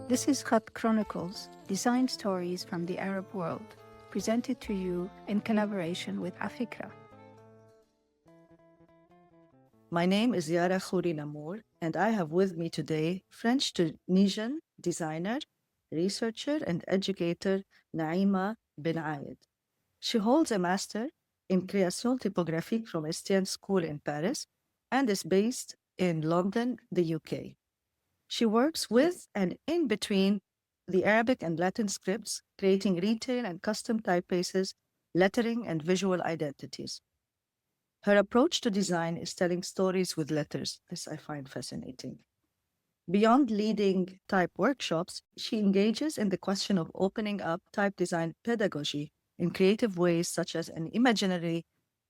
This is Khatt Chronicles, design stories from the Arab world, presented to you in collaboration with Afikra. My name is Yara Khoury Nammour, and I have with me today French-Tunisian designer, researcher, and educator Naïma Ben Ayed. She holds a master in career.Typographic from Estienne School in Paris and is based in London, the UK. She works with and in between the Arabic and Latin scripts, creating retail and custom typefaces, lettering, and visual identities. Her approach to design is telling stories with letters. This I find fascinating. Beyond leading type workshops, she engages in the question of opening up type design pedagogy in creative ways, such as an imaginary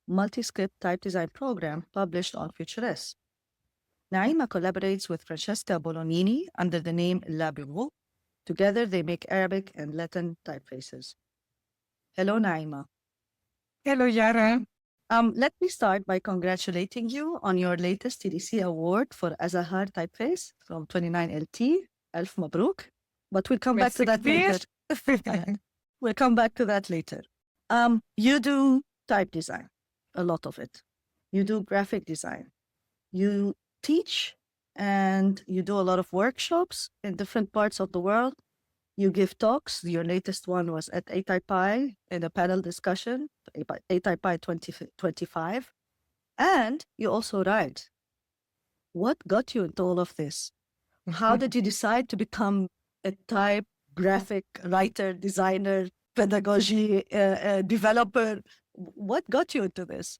multi-script type design program published on Futurist. Naima collaborates with Francesca Bolognini under the name La Bureau. Together, they make Arabic and Latin typefaces. Hello, Naima. Hello, Yara. Let me start by congratulating you on your latest TDC award for Azahar typeface from 29LT. Alf Mabruk. But we'll come back to that later. We'll come back to that later. You do type design, a lot of it. You do graphic design. You teach and you do a lot of workshops in different parts of the world. You give talks. Your latest one was at ATypi in a panel discussion, ATypi 2025. And you also write. What got you into all of this? How did you decide to become a type graphic writer, designer, pedagogy developer? What got you into this?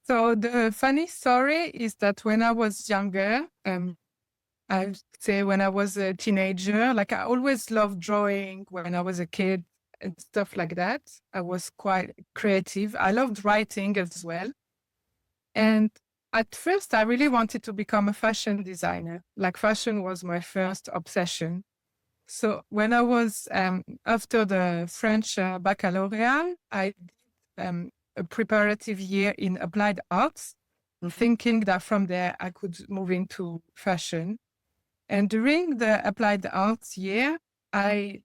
So the funny story is that when I was younger, I would say when I was a teenager, like I always loved drawing when I was a kid and stuff like that. I was quite creative. I loved writing as well. And at first, I really wanted to become a fashion designer. Like fashion was my first obsession. So when I was, after the French baccalaureate, I did a preparative year in applied arts, thinking that from there I could move into fashion. And during the applied arts year, I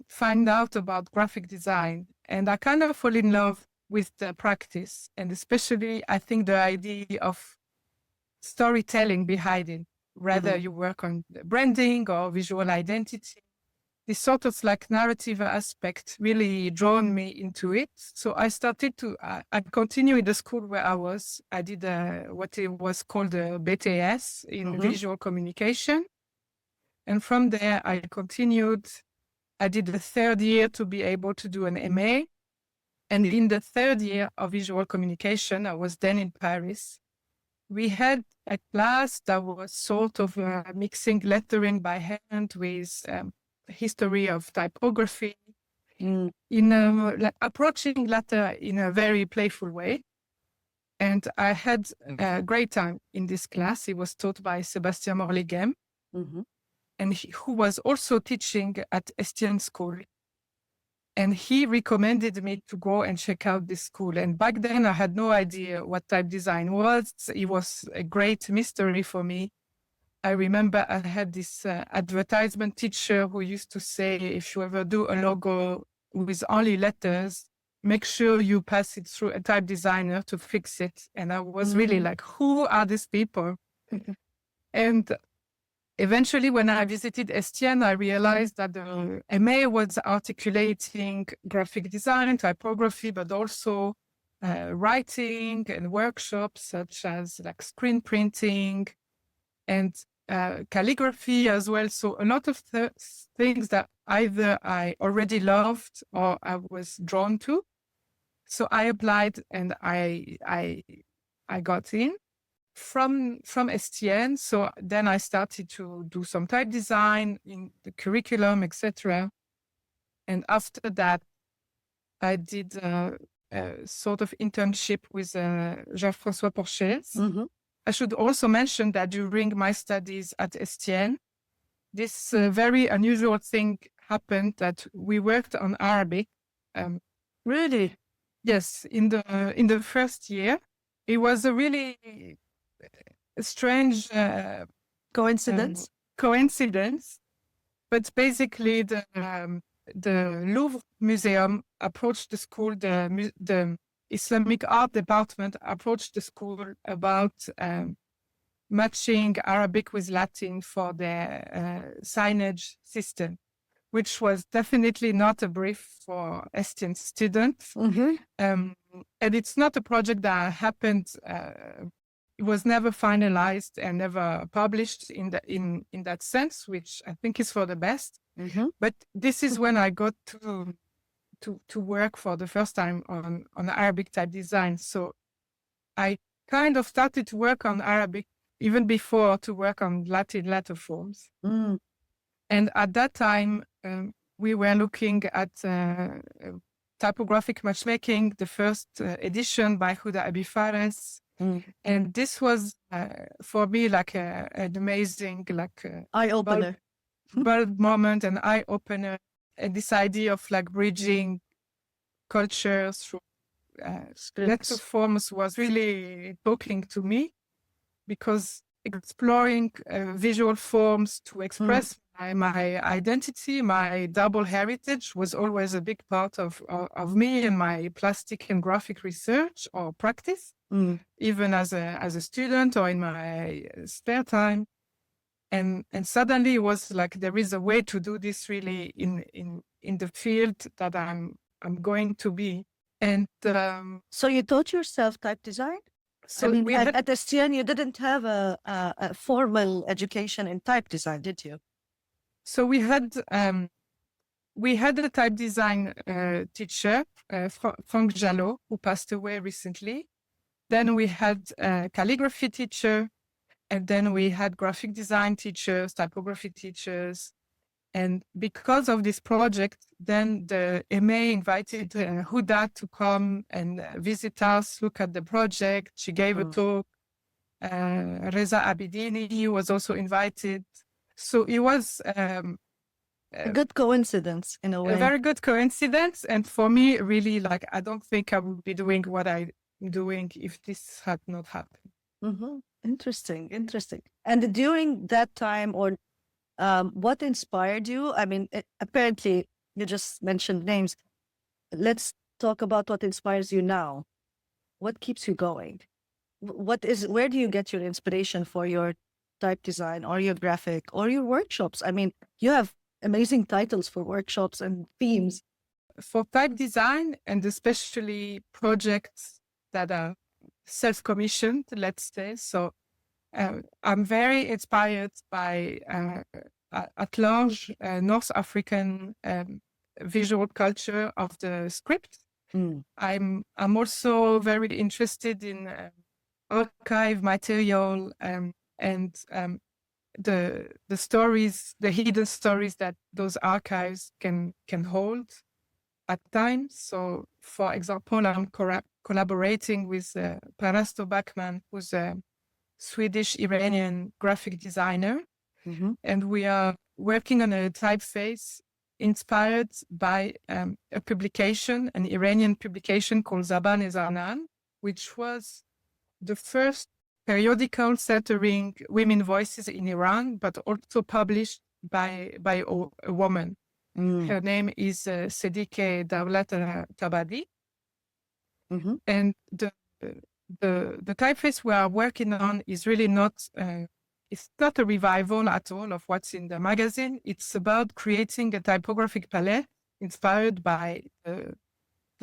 find out about graphic design, and I kind of fall in love with the practice, and especially I think the idea of storytelling behind it, whether you work on branding or visual identity. This sort of like narrative aspect really drawn me into it. So I started to, I continued in the school where I was. I did what it was called a BTS in visual communication. And from there, I continued. I did the third year to be able to do an MA. And in the third year of visual communication, I was then in Paris. We had a class that was sort of mixing lettering by hand with history of typography, like approaching letter in a very playful way. And I had a great time in this class. It was taught by Sébastien Morlighem, and who was also teaching at Estienne School. And he recommended me to go and check out this school. And back then I had no idea what type design was. It was a great mystery for me. I remember I had this advertisement teacher who used to say, if you ever do a logo with only letters, make sure you pass it through a type designer to fix it. And I was really like, who are these people? And eventually, when I visited Estienne, I realized that the MA was articulating graphic design, typography, but also writing and workshops such as like screen printing and calligraphy as well. So a lot of things that either I already loved or I was drawn to. So I applied and I got in from Estienne. So then I started to do some type design in the curriculum, etc. And after that, I did a sort of internship with Jean-François Porchez. I should also mention that during my studies at Estienne, this very unusual thing happened that we worked on Arabic. Really? Yes, in the first year. It was a really strange coincidence. but basically the Louvre Museum approached the school, the Islamic Art Department approached the school about matching Arabic with Latin for their signage system, which was definitely not a brief for Estienne students. And it's not a project that happened, it was never finalized and never published in that sense, which I think is for the best. But this is when I got to work for the first time on Arabic type design. So I kind of started to work on Arabic even before to work on Latin letter forms. And at that time, we were looking at Typographic Matchmaking, the first edition by Huda Abi Fares. And this was, for me, like an amazing, like eye-opener. Bulb moment and eye-opener. And this idea of like bridging cultures through letter forms was really talking to me, because exploring visual forms to express my identity, my double heritage was always a big part of me and my plastic and graphic research or practice, even as a student or in my spare time. And suddenly it was like there is a way to do this really in the field that I'm going to be. And so you taught yourself type design? So I mean, at Estienne, you didn't have a formal education in type design, did you? So we had a type design teacher, Frank Jalot, who passed away recently. Then we had a calligraphy teacher, and then we had graphic design teachers, typography teachers. And because of this project, then the MA invited Huda to come and visit us, look at the project. She gave a talk. Reza Abidini, he was also invited. So it was a good coincidence in a way. A very good coincidence. And for me, really, like, I don't think I would be doing what I'm doing if this had not happened. Interesting. And during that time, or what inspired you? I mean, apparently you just mentioned names. Let's talk about what inspires you now. What keeps you going? Where do you get your inspiration for your type design or your graphic or your workshops? I mean, you have amazing titles for workshops and themes. For type design, and especially projects that are self-commissioned, let's say. So I'm very inspired by at large North African visual culture of the script. I'm also very interested in archive material and the stories, the hidden stories that those archives can hold at times. So, for example, I'm collaborating with Parasto Backman, who's a Swedish-Iranian graphic designer. And we are working on a typeface inspired by a publication, an Iranian publication called Zaban-e Zanan, which was the first periodical centering women voices in Iran, but also published by a woman. Her name is Sedike Dawlat Tabadi. And the typeface we are working on is really not, it's not a revival at all of what's in the magazine. It's about creating a typographic palette inspired by the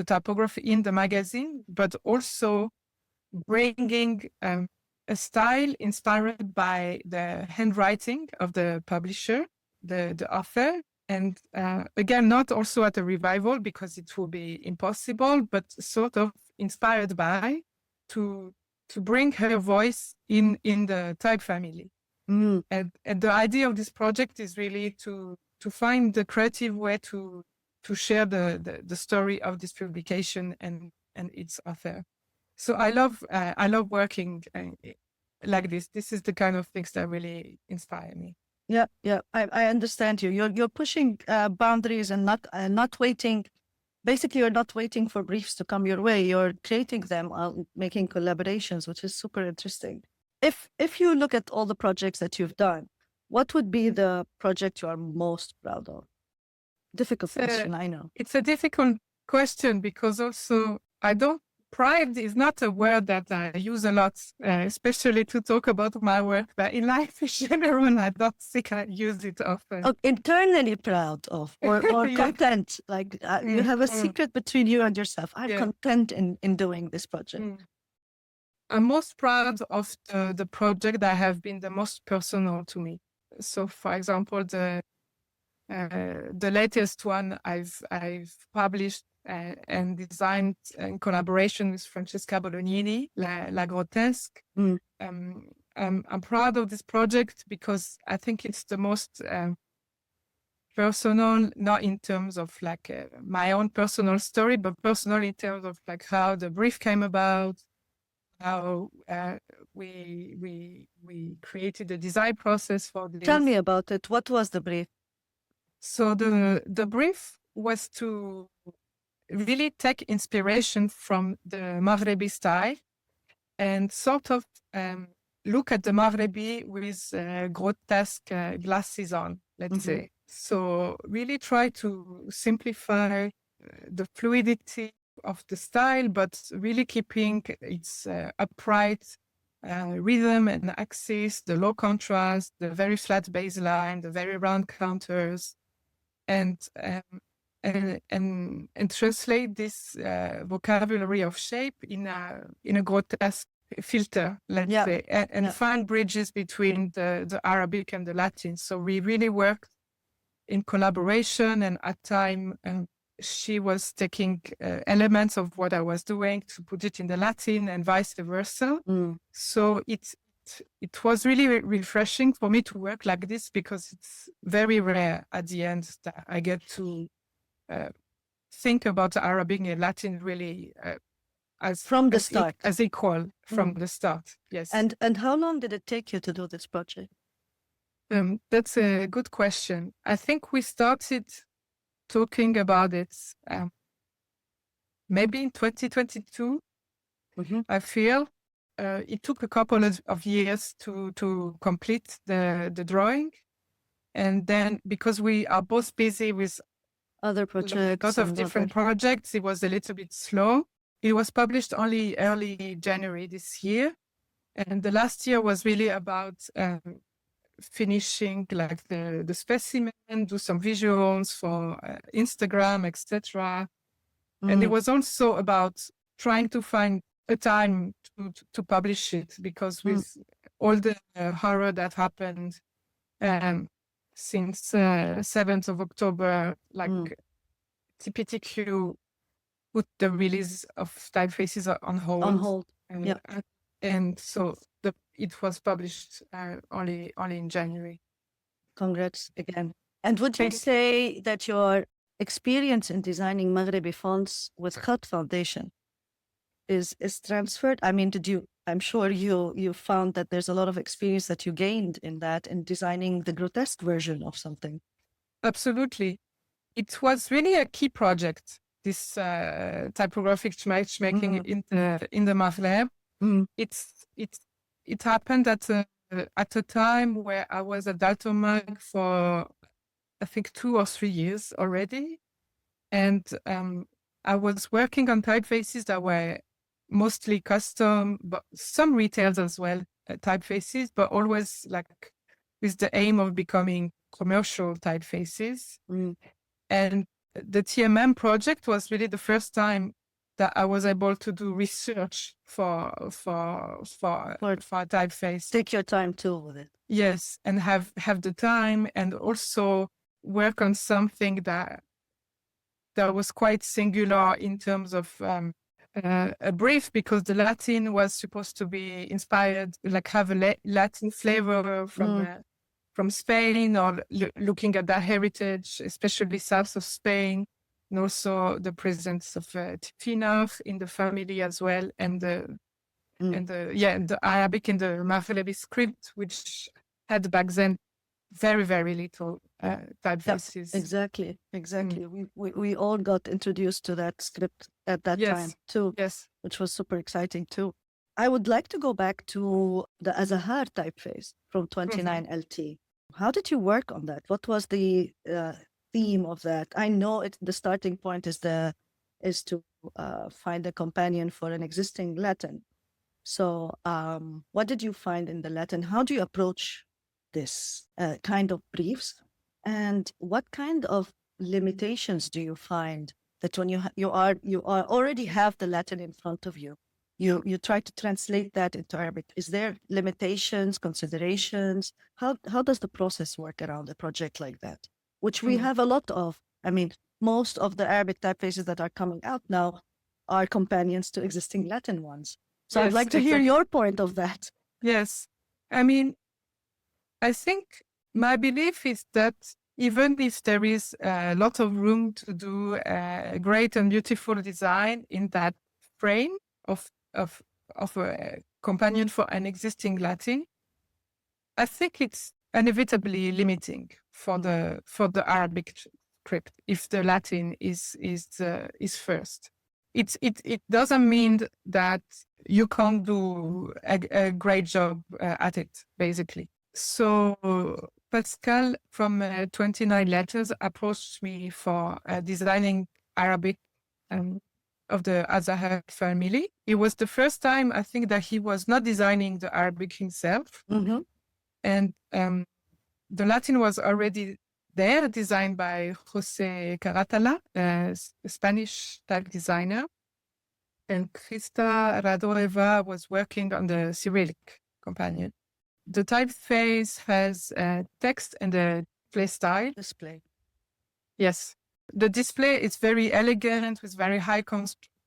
typography in the magazine, but also bringing a style inspired by the handwriting of the publisher, the author. And again, not also at a revival because it will be impossible, but sort of inspired by to bring her voice in the type family. And the idea of this project is really to find the creative way to share the story of this publication and its author. So I love working like this. This is the kind of things that really inspire me. Yeah. I understand you. You're pushing boundaries and not waiting. Basically, you're not waiting for briefs to come your way. You're creating them, making collaborations, which is super interesting. If you look at all the projects that you've done, What would be the project you are most proud of? Difficult question, I know. It's a difficult question because also pride is not a word that I use a lot, especially to talk about my work, but in life in general, I don't think I use it often. Oh, internally proud of, or Yeah. content, like you have a secret between you and yourself. I'm Yeah. content in doing this project. I'm most proud of the project that have been the most personal to me. So, for example, the latest one I've published and designed in collaboration with Francesca Bolognini, La Grotesque. I'm proud of this project because I think it's the most personal, not in terms of like my own personal story, but personal in terms of like how the brief came about, how we created the design process for this. Tell me about it. What was the brief? So the brief was to really take inspiration from the Maghribi style and sort of look at the Maghribi with grotesque glasses on, let's say. So really try to simplify the fluidity of the style, but really keeping its upright rhythm and axis, the low contrast, the very flat baseline, the very round counters, and translate this vocabulary of shape in a grotesque filter, let's say, and find bridges between the Arabic and the Latin. So we really worked in collaboration, and at time she was taking elements of what I was doing to put it in the Latin and vice versa. So it was really refreshing for me to work like this because it's very rare at the end that I get to think about Arabic and Latin really as from the start, as equal from the start. Yes. And how long did it take you to do this project? That's a good question. I think we started talking about it maybe in 2022. I feel it took a couple of years to complete the drawing, and then because we are both busy with other projects, lots of different projects, it was a little bit slow. It was published only early January this year, and the last year was really about finishing like the specimen, do some visuals for Instagram, etc. And it was also about trying to find a time to publish it, because with all the horror that happened since 7th of October, like TPTQ put the release of typefaces on hold. And so it was published only in January. Congrats again. And would you say that your experience in designing Maghribi fonts with Khatt Foundation is transferred? I mean, I'm sure you found that there's a lot of experience that you gained in that, in designing the grotesque version of something. Absolutely. It was really a key project, this typographic matchmaking in the Maghrib. It happened at a time where I was at Dalton Mag for, I think, 2 or 3 years already. And I was working on typefaces that were mostly custom, but some retails as well, typefaces, but always like with the aim of becoming commercial typefaces. And the TMM project was really the first time that I was able to do research for a typeface. Take your time too with it. Yes, and have the time, and also work on something that was quite singular in terms of a brief, because the Latin was supposed to be inspired, like have a Latin flavor from Spain, or looking at that heritage, especially south of Spain. And also the presence of Tifina in the family as well, and the Arabic in the Maghribi script, which had back then very, very little typefaces. Exactly. We all got introduced to that script at that time too. Yes, which was super exciting too. I would like to go back to the Azahar typeface from 29 LT. How did you work on that? What was the theme of that? I know the starting point is to find a companion for an existing Latin. So what did you find in the Latin? How do you approach this kind of briefs? And what kind of limitations do you find that when you already have the Latin in front of you, you try to translate that into Arabic? Is there limitations, considerations? How does the process work around a project like that, which we have a lot of? I mean, most of the Arabic typefaces that are coming out now are companions to existing Latin ones. So I'd like to hear your point of that. Yes. I mean, I think my belief is that even if there is a lot of room to do a great and beautiful design in that frame of a companion for an existing Latin, I think it's inevitably limiting for the Arabic script if the Latin is first. It doesn't mean that you can't do a great job at it, basically. So Pascal from 29 Letters approached me for designing Arabic of the Azahar family. It was the first time, I think, that he was not designing the Arabic himself. And the Latin was already there, designed by José Caratala, a Spanish type designer. And Krista Radoreva was working on the Cyrillic companion. The typeface has a text and a display style. Display. Yes. The display is very elegant with very high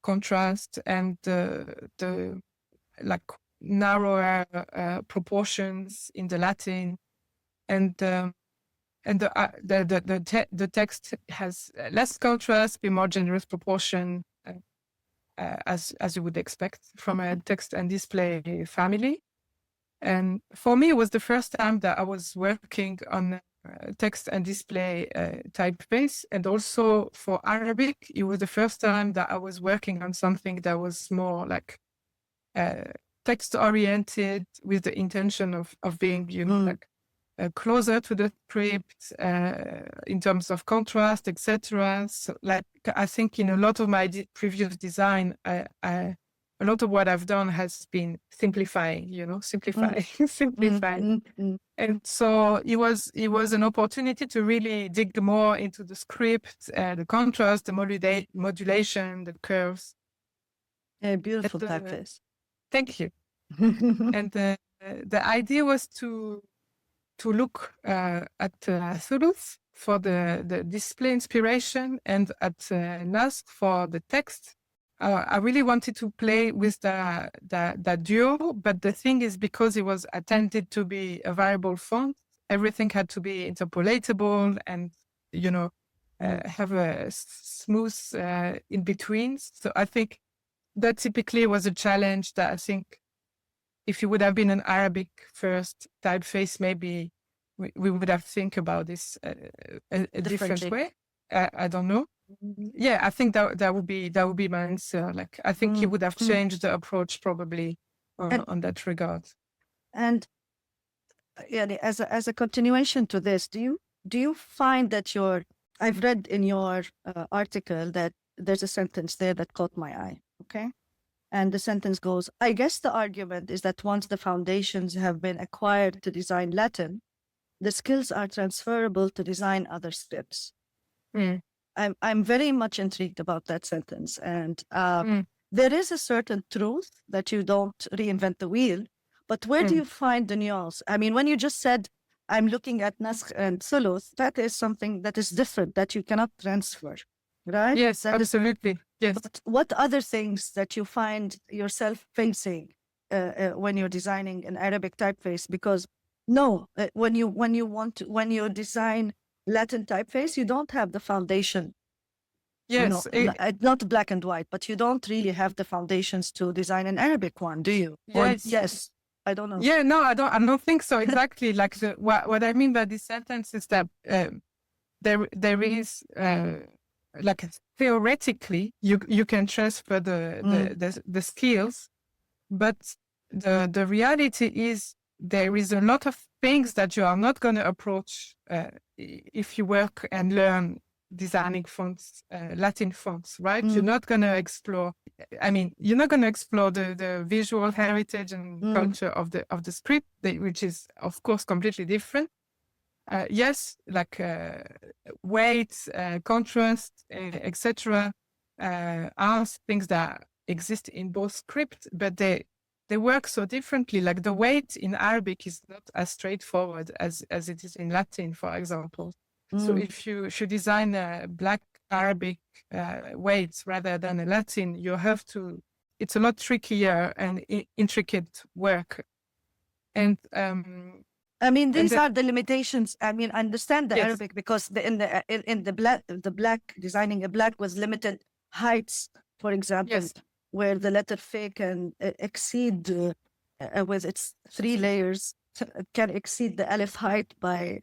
contrast and the like narrower proportions in the Latin, and the text has less contrast, be more generous proportion, as you would expect from a text and display family. And for me, it was the first time that I was working on text and display typeface, and also for Arabic, it was the first time that I was working on something that was more like text oriented, with the intention of being, like closer to the script in terms of contrast, etc. So, like, I think in a lot of my previous design, a lot of what I've done has been simplifying, simplifying. And so it was an opportunity to really dig more into the script, the contrast, the modulation, the curves. A beautiful typeface. Thank you. And the idea was to look at Thuluth for the display inspiration and at Nasq for the text. I really wanted to play with that duo, but the thing is, because it was intended to be a variable font, everything had to be interpolatable and, have a smooth in between. So I think that typically was a challenge that I think if you would have been an Arabic first typeface, maybe we would have think about this a different way. I don't know. Yeah, I think that would be my answer. Like, I think he would have changed the approach probably on that regard. And as a continuation to this, do you find that I've read in your article that there's a sentence there that caught my eye. Okay. And the sentence goes, I guess the argument is that once the foundations have been acquired to design Latin, the skills are transferable to design other scripts. I'm very much intrigued about that sentence. And there is a certain truth that you don't reinvent the wheel, but where do you find the nuance? I mean, when you just said, I'm looking at Nasq and Thuluth, that is something that is different, that you cannot transfer, right? Yes, that absolutely. Yes. But what other things that you find yourself facing when you're designing an Arabic typeface? Because when you design Latin typeface, you don't have the foundation. Yes. Not black and white, but you don't really have the foundations to design an Arabic one, do you? Yes. Yes. I don't know. Yeah, no, I don't think so. Exactly. Like what I mean by this sentence is that there is like theoretically you can transfer the skills, but the reality is there is a lot of things that you are not going to approach if you work and learn designing fonts, Latin fonts, right? You're not going to explore. I mean, you're not going to explore the visual heritage and culture of the script, which is of course completely different. Yes, like weight, contrast, etc. Are things that exist in both scripts, but they work so differently. Like the weight in Arabic is not as straightforward as it is in Latin, for example. So if you should design a Black Arabic weights rather than a Latin, you have to. It's a lot trickier and intricate work. And I mean, these are the limitations. I mean, I understand the Arabic because in the black designing a black was limited heights, for example, where the letter F can exceed with its 3 layers can exceed the alif height by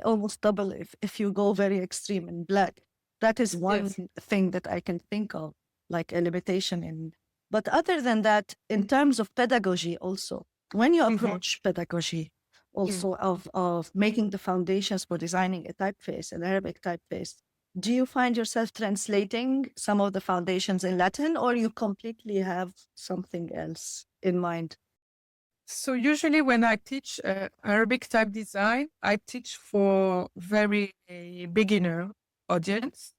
almost double if you go very extreme in black. That is one thing that I can think of, like a limitation but other than that, in terms of pedagogy also, when you approach pedagogy also of making the foundations for designing a typeface, an Arabic typeface, do you find yourself translating some of the foundations in Latin, or you completely have something else in mind? So usually when I teach Arabic type design, I teach for very beginner audience.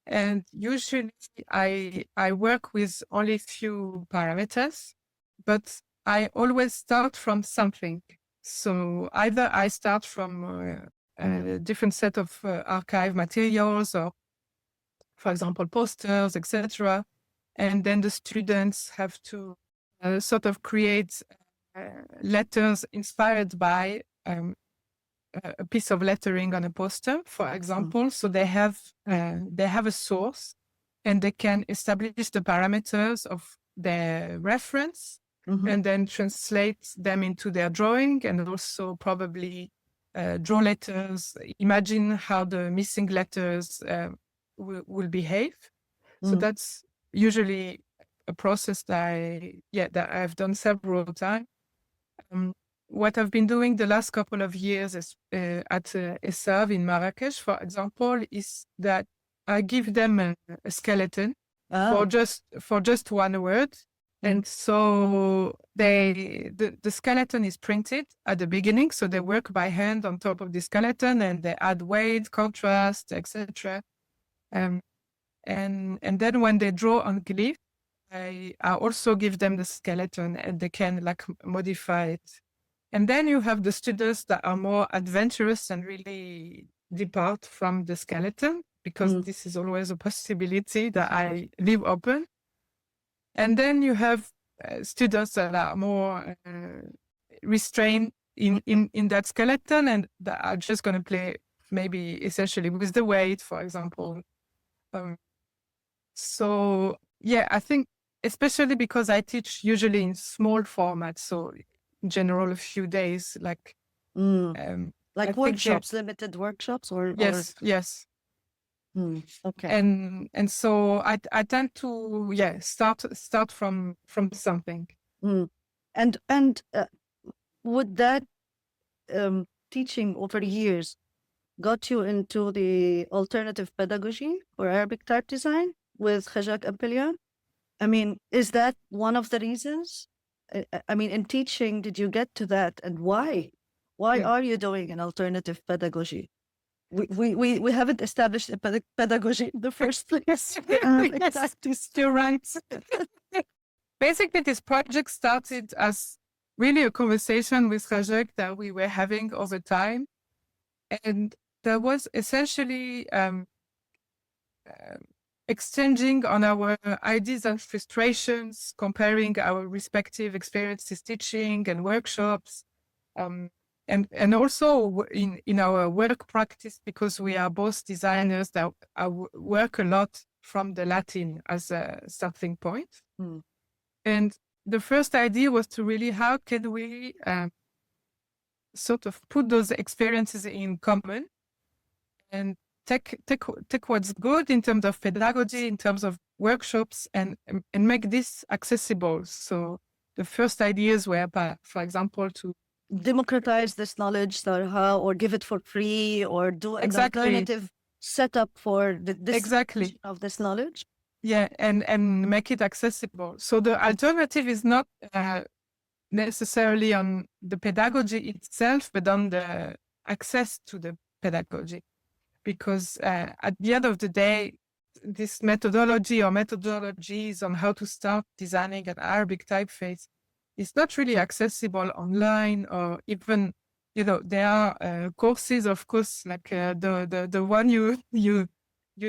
And usually I work with only few parameters, but I always start from something. So either I start from a different set of archive materials, or, for example, posters, etc. And then the students have to sort of create letters inspired by a piece of lettering on a poster, for example. So they have a source, and they can establish the parameters of their reference, and then translate them into their drawing, and also probably draw letters, imagine how the missing letters will behave. So that's usually a process that I've done several times. What I've been doing the last couple of years is, at ESAV in Marrakesh, for example, is that I give them a skeleton for just one word. And so the skeleton is printed at the beginning. So they work by hand on top of the skeleton, and they add weight, contrast, etc. And then when they draw on glyph, I also give them the skeleton, and they can like modify it. And then you have the students that are more adventurous and really depart from the skeleton, because this is always a possibility that I leave open. And then you have students that are more restrained in that skeleton, and that are just going to play maybe essentially with the weight, for example. So yeah, I think especially because I teach usually in small formats, so in general a few days, like workshops, limited workshops, or yes. Okay. And so I tend to start from something. And would that teaching over years got you into the alternative pedagogy for Arabic type design with Khajak Ampelian? I mean, is that one of the reasons? I mean, in teaching, did you get to that, and why? Why are you doing an alternative pedagogy? We haven't established a pedagogy in the first place. You're right. Basically, this project started as really a conversation with Khajak that we were having over time. And there was essentially exchanging on our ideas and frustrations, comparing our respective experiences teaching and workshops. And also in our work practice, because we are both designers that work a lot from the Latin as a starting point. And the first idea was to really, how can we sort of put those experiences in common and take what's good in terms of pedagogy, in terms of workshops, and make this accessible. So the first ideas were, for example, to democratize this knowledge somehow, or give it for free, or do an Exactly. alternative setup for this Exactly. of this knowledge. Yeah, and make it accessible. So the alternative is not necessarily on the pedagogy itself, but on the access to the pedagogy. Because at the end of the day, this methodology or methodologies on how to start designing an Arabic typeface is not really accessible online, or even, there are courses, of course, like the one you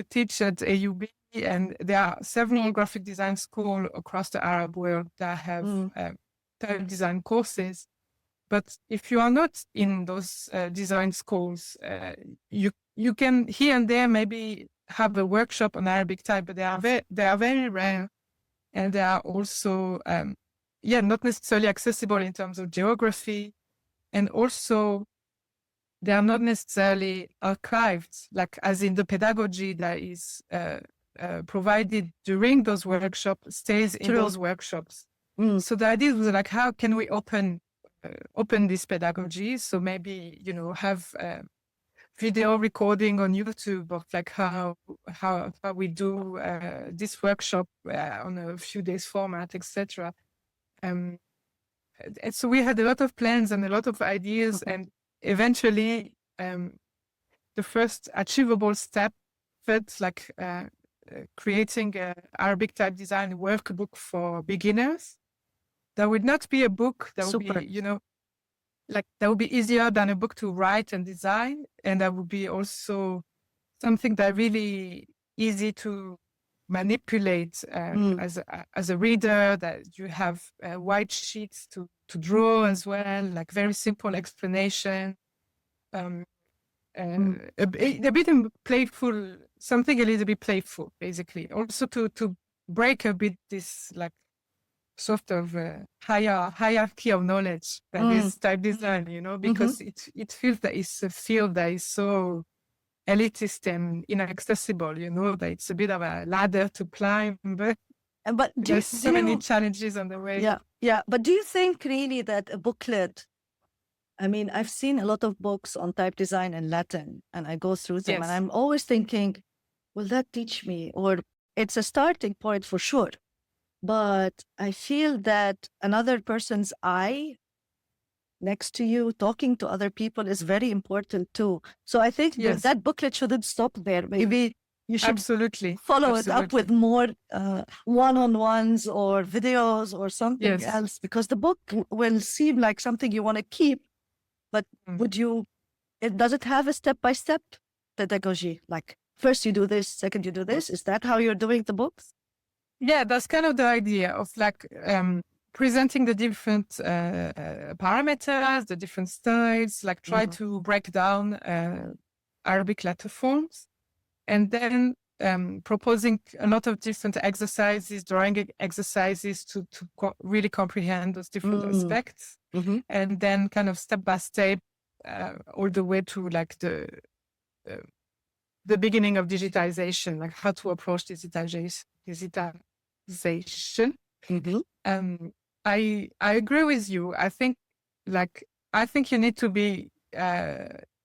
teach at AUB, and there are several graphic design schools across the Arab world that have type design courses. But if you are not in those design schools, you can here and there maybe have a workshop on Arabic type, but they are very rare, and they are also not necessarily accessible in terms of geography, and also they are not necessarily archived, like as in the pedagogy that is provided during those workshops stays in those workshops. So the idea was like, how can we open this pedagogy? So maybe, have video recording on YouTube of like how we do this workshop on a few days format, etc. And so we had a lot of plans and a lot of ideas, and eventually the first achievable step felt like creating an Arabic type design workbook for beginners. That would not be a book that would be, that would be easier than a book to write and design. And that would be also something that really easy to manipulate as a reader, that you have white sheets to draw as well, like very simple explanation. A bit playful, something a little bit playful, basically. Also to break a bit this like sort of hierarchy of knowledge that is type design, because it feels that it's a field that is so elitist and inaccessible, that it's a bit of a ladder to climb, but there's so many challenges on the way. Yeah. But do you think really that a booklet, I mean, I've seen a lot of books on type design in Latin, and I go through them, and I'm always thinking, will that teach me? Or it's a starting point for sure. But I feel that another person's eye next to you, talking to other people, is very important too. So I think that booklet shouldn't stop there. Maybe you should follow it up with more one-on-ones or videos or something else, because the book will seem like something you want to keep. But does it have a step-by-step pedagogy? Like first you do this, second you do this. Is that how you're doing the books? Yeah, that's kind of the idea of like presenting the different parameters, the different styles, like try to break down Arabic letter forms, and then proposing a lot of different exercises, drawing exercises to really comprehend those different aspects, and then kind of step by step all the way to like the beginning of digitization, like how to approach digitization. I agree with you. I think you need to be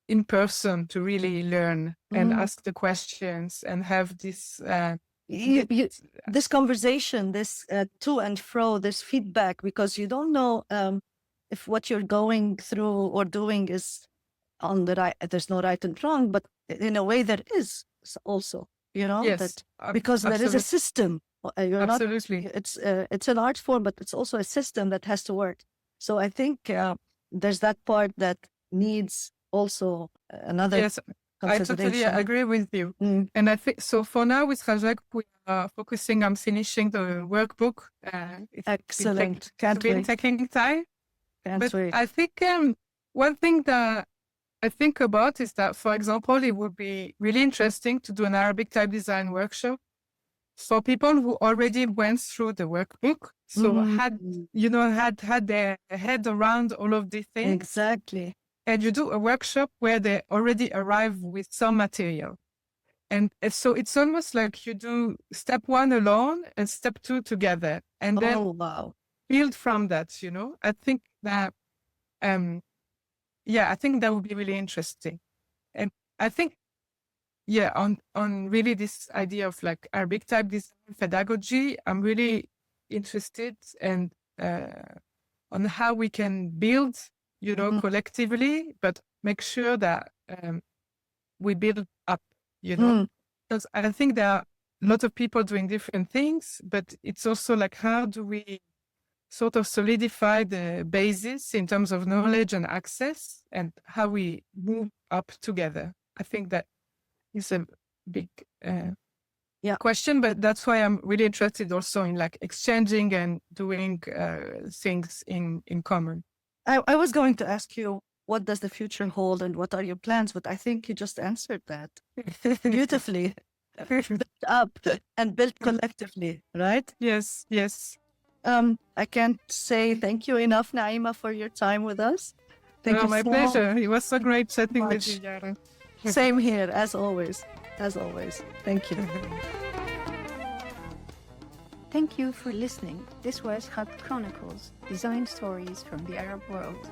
in person to really learn and ask the questions and have this this conversation, this to and fro, this feedback, because you don't know if what you're going through or doing is on the right. There's no right and wrong, but in a way there is also, that because there is a system. Absolutely. It's an art form, but it's also a system that has to work. So I think there's that part that needs also another. Yes, I totally agree with you. And I think so. For now, with Rajak, we are focusing on finishing the workbook. Excellent. It's been taking time. Can't wait. I think one thing that I think about is that, for example, it would be really interesting to do an Arabic type design workshop for people who already went through the workbook, so had their head around all of these things. Exactly. And you do a workshop where they already arrive with some material. And so it's almost like you do step 1 alone and step 2 together. And then build from that, I think that I think that would be really interesting. And I think, on really this idea of like Arabic type design pedagogy, I'm really interested and on how we can build, collectively, but make sure that we build up, because I think there are a lot of people doing different things, but it's also like, how do we sort of solidify the basis in terms of knowledge and access, and how we move up together? I think that is a big question, but that's why I'm really interested also in like exchanging and doing things in common. I was going to ask you, what does the future hold and what are your plans? But I think you just answered that beautifully. Built up and built collectively, right? Yes. I can't say thank you enough, Naima, for your time with us. Thank you. My pleasure. It was so great chatting with you, Yara. Same here, as always. As always. Thank you. Thank you for listening. This was Khatt Chronicles, design stories from the Arab world.